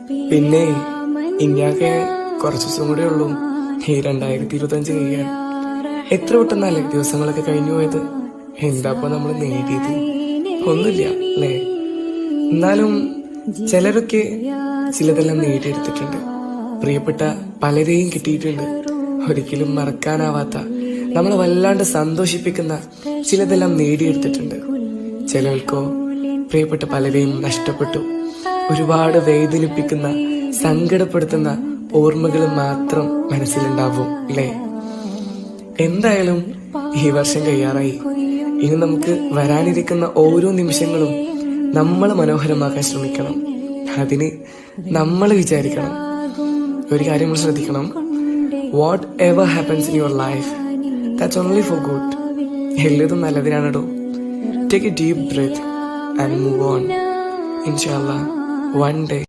പിന്നെ ഇനിയൊക്കെ കുറച്ച് ദിവസം കൂടെ ഉള്ളൂ ഈ 2025 കഴിയാൻ. എത്ര പെട്ടെന്നല്ലേ ദിവസങ്ങളൊക്കെ കഴിഞ്ഞു പോയത്. എന്താപ്പോ നമ്മൾ നേടിയത്? ഒന്നുമില്ല അല്ലേ? എന്നാലും ചിലരൊക്കെ ചിലതെല്ലാം നേടിയെടുത്തിട്ടുണ്ട്. പ്രിയപ്പെട്ട പലരെയും കിട്ടിയിട്ടുണ്ട്. ഒരിക്കലും മറക്കാനാവാത്ത, നമ്മളെ വല്ലാണ്ട് സന്തോഷിപ്പിക്കുന്ന ചിലതെല്ലാം നേടിയെടുത്തിട്ടുണ്ട്. ചിലർക്കോ പ്രിയപ്പെട്ട പലരെയും നഷ്ടപ്പെട്ടു. ഒരുപാട് വേദനിപ്പിക്കുന്ന, സങ്കടപ്പെടുത്തുന്ന ഓർമ്മകൾ മാത്രം മനസ്സിലുണ്ടാവും അല്ലേ? എന്തായാലും ഈ വർഷം കഴിയാറായി. ഇനി നമുക്ക് വരാനിരിക്കുന്ന ഓരോ നിമിഷങ്ങളും നമ്മൾ മനോഹരമാക്കാൻ ശ്രമിക്കണം. അതിന് നമ്മൾ വിചാരിക്കണം. ഒരു കാര്യം നമ്മൾ ശ്രദ്ധിക്കണം. Whatever happens in your life, that's only for good. എല്ലതും നല്ലതിനാണോ. Take a deep breath and move on. Inshallah, one day